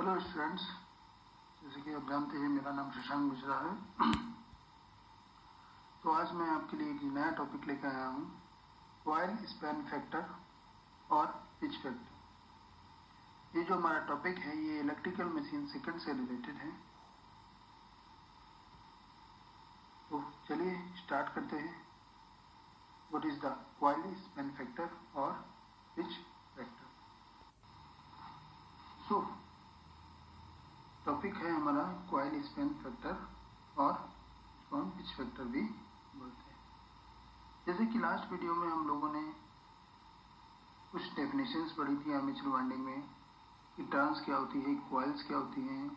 Hello students, जैसे कि आप जानते हैं मेरा नाम शशांक मिश्रा है। तो आज मैं आपके लिए एक नया टॉपिक लेकर आया हूँ, कॉइल स्पैन फैक्टर और पिच फैक्टर। ये जो हमारा टॉपिक है ये इलेक्ट्रिकल मशीन सेकंड से रिलेटेड है। तो चलिए स्टार्ट करते हैं। What is the coil span factor और पिच फैक्टर। सो टॉपिक है हमारा कॉइल स्पैन फैक्टर और इसको हम पिच फैक्टर भी बोलते हैं। जैसे कि लास्ट वीडियो में हम लोगों ने कुछ डेफिनेशंस पढ़ी थी आर्मेचर वाइंडिंग में कि टर्न्स क्या होती है, कॉइल्स क्या होती हैं,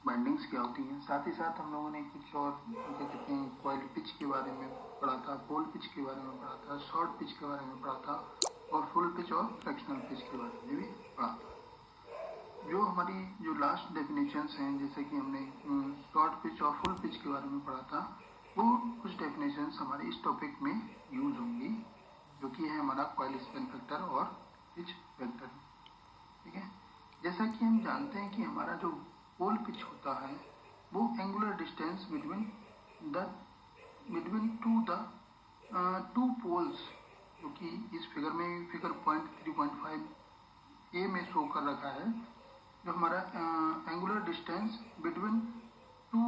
वाइंडिंग्स क्या होती हैं। साथ ही साथ हम लोगों ने कुछ और क्या कहते हैं कॉइल पिच के बारे में पढ़ा था, पोल पिच के बारे में पढ़ा था, शॉर्ट पिच के बारे में पढ़ा था और फुल पिच और फ्रैक्शनल पिच के बारे में भी पढ़ा था। जो हमारी जो लास्ट डेफिनेशंस हैं, जैसे कि हमने शॉर्ट पिच और फुल पिच के बारे में पढ़ा था, वो कुछ डेफिनेशंस हमारे इस टॉपिक में यूज होंगी, जो कि है हमारा कॉइल स्पैन फैक्टर और पिच फैक्टर। ठीक है, जैसा कि हम जानते हैं कि हमारा जो पोल पिच होता है वो angular distance between two poles, जो कि इस फिगर में फिगर 3.5 ए में शो कर रखा है। जो हमारा angular distance between two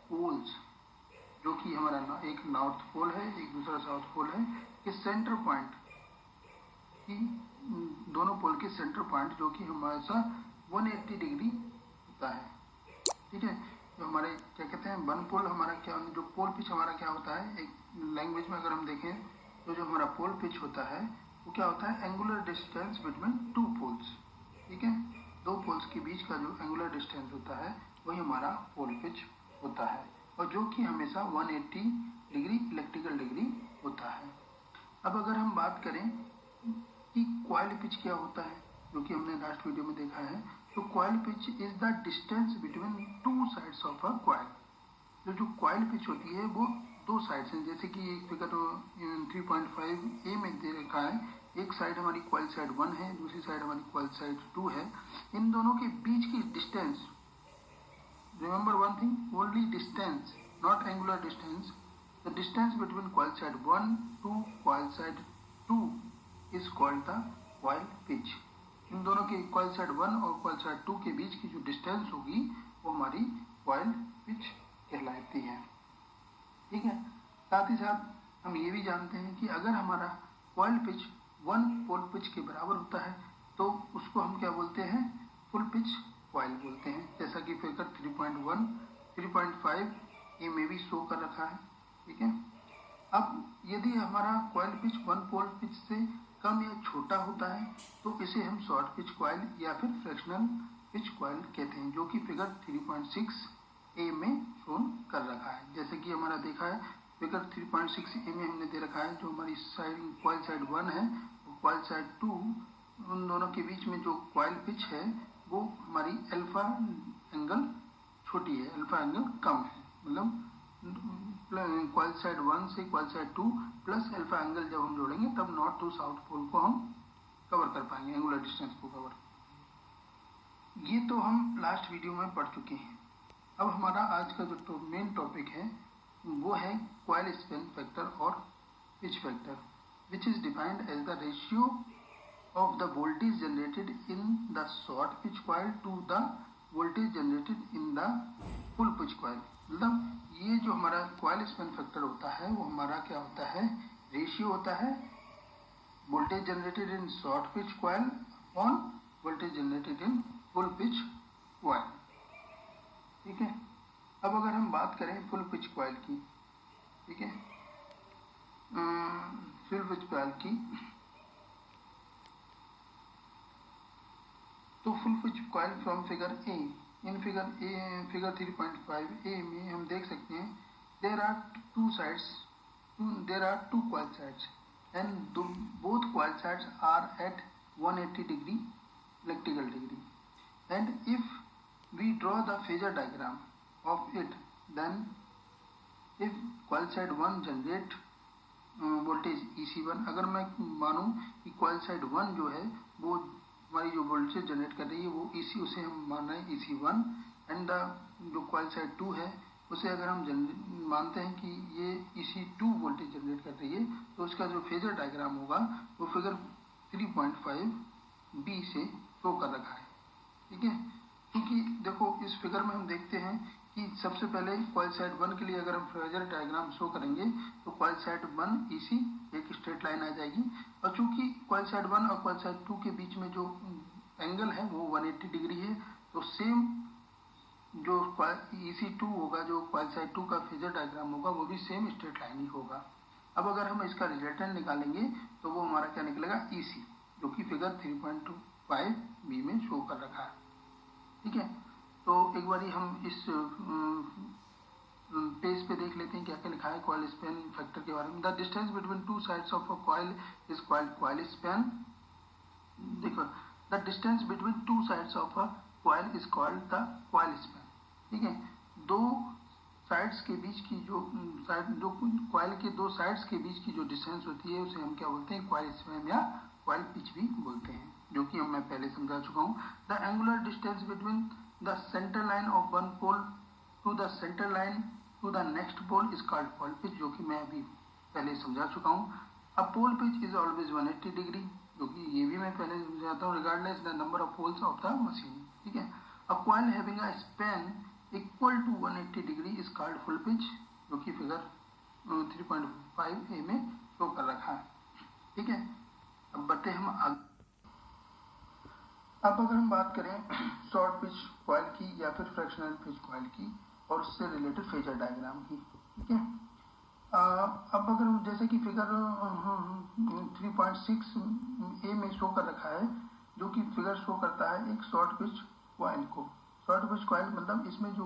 poles, जो कि हमारा एक नॉर्थ पोल है एक दूसरा साउथ पोल है, के सेंटर पॉइंट की दोनों पोल के सेंटर पॉइंट, जो कि हमारे साथ 180 डिग्री होता है। ठीक है, जो हमारे क्या कहते हैं वन पोल हमारा क्या, जो पोल पिच हमारा क्या होता है, एक लैंग्वेज में अगर हम देखें तो जो हमारा पोल पिच होता है वो क्या होता है, angular distance between two poles. ठीक है, दो पोल्स के बीच का जो एंगुलर डिस्टेंस होता है वही हमारा पोल पिच होता है, और जो कि हमेशा 180 डिग्री इलेक्ट्रिकल डिग्री होता है। अब अगर हम बात करें कि कॉइल पिच क्या होता है, जो कि हमने लास्ट वीडियो में देखा है, तो coil pitch is the distance between two sides of a coil. जो कॉइल पिच होती है वो दो साइड्स हैं, जैसे कि एक फिगर 3.5 ए में दे रखा है। एक साइड हमारी कॉइल साइड 1 है, दूसरी साइड हमारी कॉइल साइड 2 है। इन दोनों के बीच की distance, remember one thing, only distance, not angular distance. The distance between coil side 1 to coil side 2 is called the coil pitch. इन दोनों के कॉइल साइड 1 और कॉइल साइड 2 के बीच की जो डिस्टेंस होगी वो हमारी कॉइल पिच कहलाती है। ठीक है, साथ ही साथ हम ये भी जानते हैं कि अगर हमारा कॉइल पिच 1 पोल पिच के बराबर होता है तो उसको हम क्या बोलते हैं, फुल पिच कॉइल बोलते हैं। जैसा कि फिगर 3.5 ए में भी शो कर रखा है। ठीक है, अब यदि हमारा कॉइल पिच 1 पोल पिच से कम या छोटा होता है तो इसे हम शॉर्ट पिच कॉइल या फिर फ्रैक्शनल पिच कॉइल कहते हैं, जो कि फिगर 3.6 ए में शोन कर रखा है। जैसे कि हमारा देखा है फिगर 3.6 ए में हमने दे रखा है, जो हमारी साइड कॉइल साइड 1 है और कॉइल साइड 2, उन दोनों के बीच में जो कॉइल पिच है वो हमारी अल्फा एंगल छोटी है, अल्फा एंगल कम है। मतलब कॉइल साइड 1 से coil side 2 plus alpha angle जब हम जोड़ेंगे तब नॉर्थ टू साउथ पोल को हम कवर कर पाएंगे, एंगुलर डिस्टेंस को कवर। ये तो हम लास्ट वीडियो में पढ़ चुके हैं। अब हमारा आज का जो मेन टॉपिक है वो है कॉइल स्पैन फैक्टर और pitch factor, which is defined as the ratio of the voltage generated in the short pitch coil to the voltage generated in the full pitch coil. मतलब ये जो हमारा coil span factor होता है वो हमारा क्या होता है, रेशियो होता है voltage generated in short pitch coil on voltage generated in full pitch coil. ठीक है, अब अगर हम बात करें फुल पिच कॉइल की, ठीक है, फुल पिच कॉइल की, तो full pitch coil from figure A, in figure 3.5 A में हम देख सकते हैं there are two coil sides and both coil sides are at 180 degree electrical degree, and if we draw the phasor diagram of it, then if coil side 1 generate voltage EC1, अगर मैं मानूं कि coil side 1 जो है वो हमारी जो voltage generate कर रही है वो EC, उसे हम मान रहे हैं EC1 एंड द जो कॉइल साइड 2 है उसे अगर हम मानते हैं कि ये EC2 वोल्टेज जनरेट कर रही है तो उसका जो फेजर डायग्राम होगा वो फिगर 3.5 B से शो कर रखा है। ठीक है, क्योंकि देखो इस फिगर में हम देखते हैं कि सबसे पहले कॉइल साइड 1 के लिए अगर हम फेजर डायग्राम शो करेंगे तो कॉइल साइड 1 EC एक स्ट्रेट लाइन आ जाएगी, और चूंकि कॉइल साइड 1 और कॉइल साइड 2 के बीच में जो एंगल है वो 180 डिग्री है, तो सेम जो EC2 होगा, जो कॉइल साइड 2 का फेजर डायग्राम होगा वो भी सेम स्ट्रेट लाइन ही होगा। अब अगर हम इसका रिजल्टेंट निकालेंगे तो वो हमारा क्या निकलेगा EC, जो कि फिगर 3.5 B में शो कर रखा है। ठीक है, तो एक बार हम इस पेज पे देख लेते हैं क्या क्या लिखा है कॉइल स्पैन फैक्टर के बारे में। The distance between two sides of a coil is called coil span. देखो, the distance between two sides of a coil is called the coil span. ठीक है, दो साइड्स के बीच की जो कॉइल के दो साइड्स के बीच की जो डिस्टेंस होती है उसे हम क्या बोलते हैं, कॉइल स्पैन या कॉइल पिच भी बोलते हैं, जो कि मैं पहले समझा चुका हूँ। The angular distance between the centre line of one pole to the centre line to the next pole is called pole pitch, जो कि मैं अभी पहले समझा चुका हूँ। A pole pitch is always 180 degree, जो कि ये भी मैं पहले समझाता हूँ, regardless the number of poles of the machine. ठीक है, a coil having a span equal to 180 degree is called full pitch, जो कि फिगर 3.5A में शो कर रखा है। ठीक है, अब बढ़ते हम आगे। अब अगर हम बात करें शॉर्ट पिच कॉइल की या फिर फ्रैक्शनल पिच कॉइल की और उससे रिलेटेड फेजर डायग्राम की। ठीक है, अब अगर जैसे कि फिगर 3.6A में शो कर रखा है, जो कि फिगर शो करता है एक शॉर्ट पिच कॉइल को। शॉर्ट पिच कॉइल मतलब इसमें जो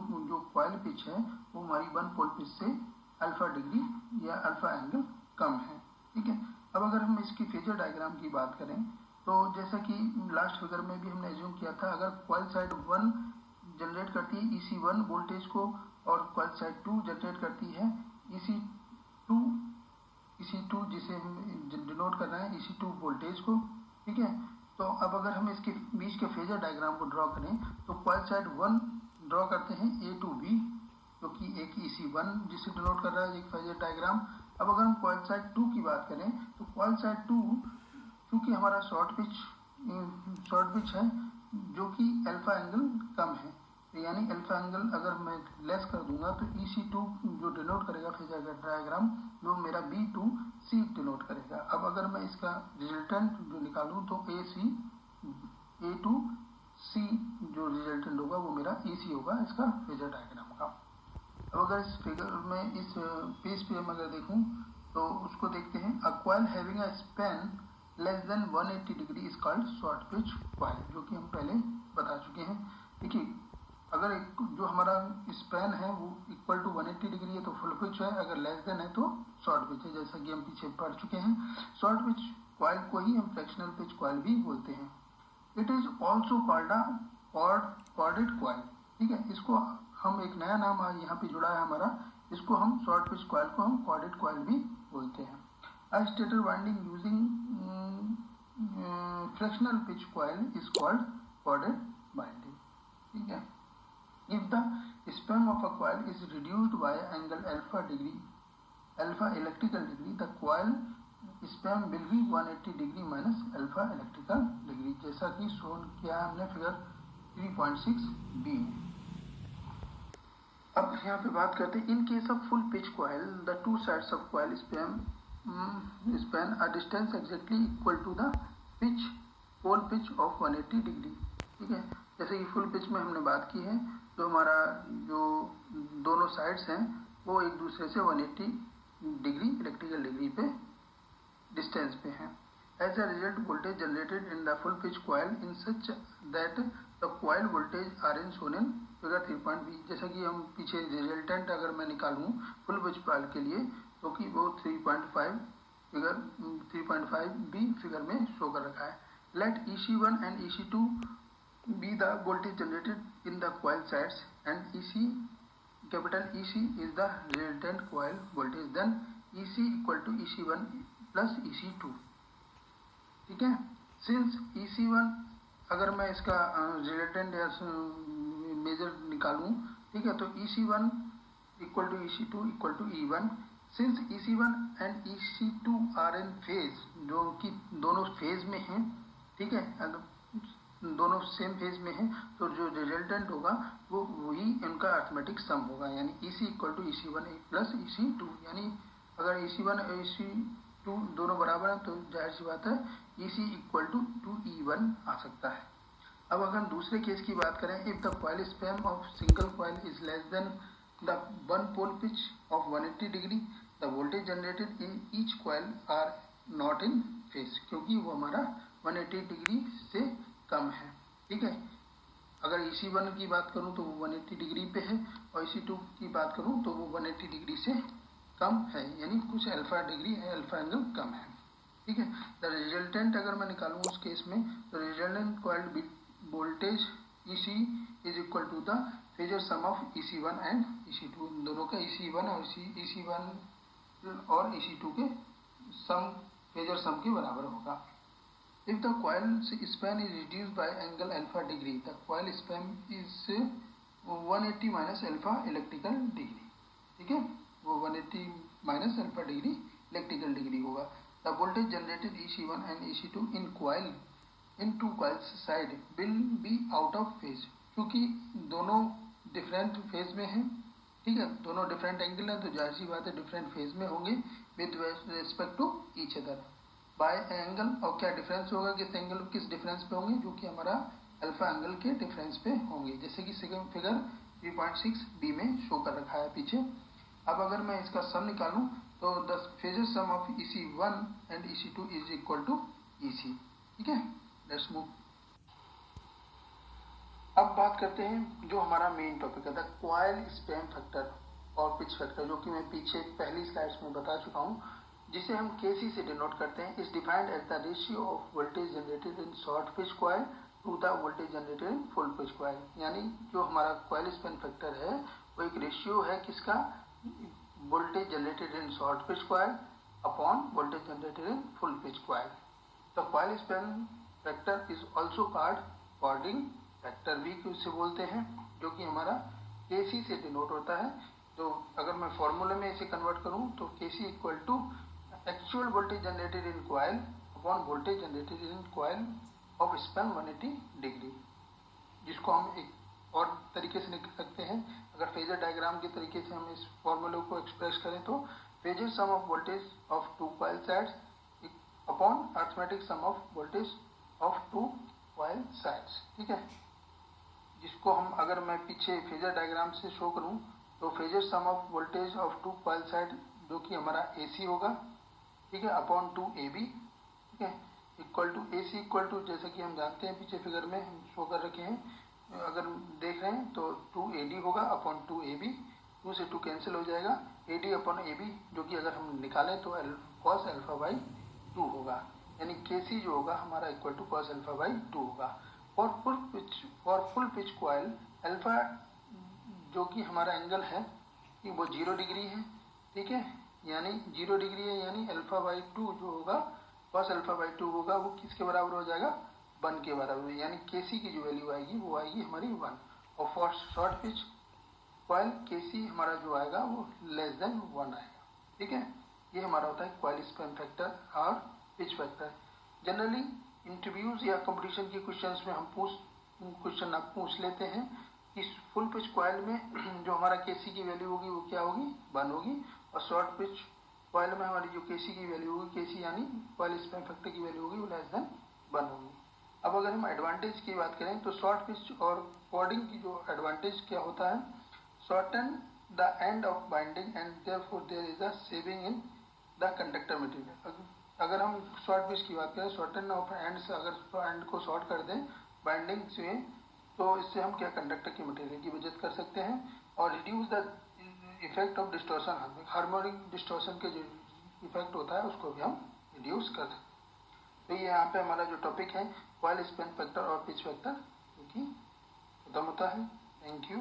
कॉइल पिच है वो हमारी वन पोल पिच से अल्फा डिग्री या अल्फा एंगल कम है। ठीक है, अब अगर हम इसकी फेजर डायग्राम की बात करें तो जैसा कि लास्ट फिगर में भी हमने एज्यूम किया था, अगर कॉइल साइड 1 जनरेट करती है EC1 वोल्टेज को और कॉइल साइड 2 जनरेट करती है EC2 जिसे हम डिनोट कर रहे हैं EC2 वोल्टेज को। ठीक है, तो अब अगर हम इसके बीच के फेजर डायग्राम को ड्रॉ करें तो कॉइल साइड 1 ड्रॉ करते हैं A to B, जो कि एक EC1 जिसे डिनोट कर रहा है एक फेजर डायग्राम। अब अगर हम कॉइल साइड 2 की बात करें तो कॉइल साइड 2 क्योंकि हमारा शॉर्ट पिच है जो कि अल्फा एंगल कम है, यानी अल्फा एंगल अगर मैं लेस कर दूंगा तो EC2 जो डिनोट करेगा फेजर डायग्राम वो मेरा B to C डिनोट करेगा। अब अगर मैं इसका रिजल्टेंट जो निकालूं तो A to C जो रिजल्टेंट होगा वो मेरा EC होगा इसका फेजर डायग्राम का। अब अगर इस फिगर में इस पेज पे हम अगर देखूं तो उसको देखते हैं। अ coil having a span less than 180 degree is called short pitch coil, जो कि हम पहले बता चुके हैं। देखिए, अगर एक जो हमारा स्पैन है वो इक्वल टू 180 डिग्री है तो फुल पिच है, अगर लेस देन है तो शॉर्ट पिच है, जैसा कि हम पीछे पढ़ चुके हैं। शॉर्ट पिच कॉइल को ही हम फ्रैक्शनल पिच कॉइल भी बोलते हैं। It is also called a corded coil. ठीक है, इसको हम एक नया नाम आज यहाँ पे जुड़ा है हमारा, इसको हम शॉर्ट पिच कॉइल को हम कॉर्डेड कॉइल भी बोलते हैं। A stator winding using fractional pitch coil is called corded winding. ठीक है, if the span of a coil is reduced by angle alpha electrical degree, the coil span will be 180 degree minus alpha electrical degree, जैसा कि shown किया हमने figure 3.6B में। अब यहाँ पे बात करते हैं in case of full pitch coil the two sides of coil span a distance exactly equal to the pole pitch of 180 degree. ठीक है, जैसे कि फुल पिच में हमने बात की है तो हमारा जो दोनों साइड्स हैं वो एक दूसरे से 180 डिग्री इलेक्ट्रिकल डिग्री पे डिस्टेंस पे हैं। As a result voltage generated in the full pitch coil in such that the coil voltage are in shown in figure 3.B। जैसा कि हम पीछे रिजल्टेंट अगर मैं निकालूं फुल पिच कॉइल के लिए तो कि वो 3.5B फिगर में शो कर रखा है। Let EC1 and EC2 be the voltage generated in the coil sides and capital EC is the resultant coil voltage, then EC equal to EC1 plus EC2। ठीक है, सिंस EC1 अगर मैं इसका resultant या major निकालूं, ठीक है, तो EC1 equal to EC2 equal to E1। Since EC1 and EC2 are in phase, जो कि दोनों फेज में हैं, ठीक है, अगर दोनों सेम फेज में हैं तो जो रिजल्टेंट होगा वो वही इनका अर्थमेटिक सम होगा, यानी EC equal to EC1 plus EC2। यानी अगर EC1 और EC2 दोनों बराबर हैं तो जाहिर सी बात है EC इक्वल टू 2E1 आ सकता है। अब अगर दूसरे केस की बात करें, if the coil span of single coil is less than the one pole pitch of 180 डिग्री, the voltage generated in each coil are not in phase, क्योंकि वो हमारा 180 डिग्री से कम है, ठीक है। अगर EC1 की बात करूं तो वो 180 डिग्री पे है और EC2 की बात करूं तो वो 180 डिग्री से कम है, यानी कुछ अल्फा डिग्री है, अल्फा एंगल कम है, ठीक है। द रिजल्टेंट अगर मैं निकालूं उस केस में, तो resultant coil voltage EC is equal to the phasor sum of EC1 and EC2। इन दोनों का EC1 और EC1 और EC2 के सम फेजर सम के बराबर होगा। If the coil span is reduced by angle alpha degree, the coil span is 180 minus alpha electrical degree, ठीक है, वो 180 minus alpha degree electrical degree होगा। The voltage generated EC1 and EC2 in two coils side will be out of phase, क्योंकि दोनों different phase में हैं, ठीक है, दोनों डिफरेंट एंगल हैं तो जाहिर सी बात है डिफरेंट फेज में होंगे with respect to each other by angle. और क्या डिफरेंस होगा, किस डिफरेंस पे होंगे, जो कि हमारा अल्फा एंगल के डिफरेंस पे होंगे, जैसे कि सेकंड फिगर 3.6b में शो कर रखा है पीछे। अब अगर मैं इसका सम निकालूं तो the phasor sum of EC1 and EC2 is equal to EC, ठीक है। Let's move. अब बात करते हैं जो हमारा मेन टॉपिक है, द कॉइल स्पैन फैक्टर और पिच फैक्टर, जो कि मैं पीछे पहली स्लाइड्स में बता चुका हूं, जिसे हम KC से डिनोट करते हैं। Is defined as the ratio of voltage generated in short pitch coil to the voltage generated in full pitch coil. यानी जो हमारा कॉइल स्पैन फैक्टर है वो एक रेशियो है किसका, voltage generated in short pitch coil upon voltage generated in full pitch coil. The coil span factor is also called cording factor भी उसे बोलते हैं, जो कि हमारा KC से डिनोट होता है। तो अगर मैं फॉर्मूले में इसे कन्वर्ट करूं तो KC equal to actual voltage generated in coil upon voltage generated in coil of span 180 degree, जिसको हम एक और तरीके से लिख सकते हैं। अगर फेजर डायग्राम के तरीके से हम इस फॉर्मूले को एक्सप्रेस करें तो phasor sum of voltage of two coil sides upon arithmetic sum of voltage of two coil sides, ठीक है। जिसको हम अगर मैं पीछे फेजर डायग्राम से शो करूं तो phasor sum of voltage of two coil side, जो कि हमारा AC होगा, ठीक है, अपॉन 2AB, ठीक है, equal to AC equal to, जैसे कि हम जानते हैं पीछे फिगर में हम शो कर रखे हैं, अगर देख रहे हैं तो 2AD होगा अपॉन 2AB, 2 से 2 कैंसिल हो जाएगा, AD अपॉन AB, जो कि अगर हम निकालें तो cos अल्फा बाई 2 होगा, यानी KC जो होगा हमारा equal to cos alpha by 2 होगा। For full pitch coil alpha, जो कि हमारा एंगल है कि वो 0 डिग्री है, ठीक है, यानी 0 डिग्री है, यानी अल्फा बाई 2 जो होगा cos अल्फा बाई 2 होगा, वो किसके बराबर हो जाएगा, 1 के बराबर, यानी KC की जो वैल्यू आएगी वो आएगी हमारी 1। और for short pitch coil KC हमारा जो आएगा वो लेस देन 1 आएगा, ठीक है। ये हमारा होता है कॉइल स्पैन फैक्टर और पिच फैक्टर। जनरली इंटरव्यूज या कंपटीशन के क्वेश्चंस में हम क्वेश्चन आप पूछ लेते हैं कि फुल पिच कॉइल में जो हमारा KC की वैल्यू होगी वो क्या होगी, 1 होगी, और शॉर्ट पिच कॉइल में हमारी जो KC की वैल्यू होगी, KC यानी कॉइल स्पैन फैक्टर की वैल्यू होगी वो लेस देन 1 होगी। अब अगर हम एडवांटेज की बात करें तो शॉर्ट पिच और कॉर्डिंग की जो एडवांटेज क्या होता है, shorten the end of binding and therefore there is a saving in the conductor material. अगर हम शॉर्ट पिच की बात करें, शॉर्टन ऑफ एंड से अगर एंड को शॉर्ट कर दें बाइंडिंग से, तो इससे हम क्या कंडक्टर की मटेरियल की बचत कर सकते हैं और reduce the effect of distortion, harmonic distortion के जो इफेक्ट होता है उसको भी हम रिड्यूस कर सकते हैं। तो ये यहाँ पे हमारा जो टॉपिक है कॉइल स्पैन फैक्टर और पिच फैक्टर, जो कि खत्म होता है। Thank you.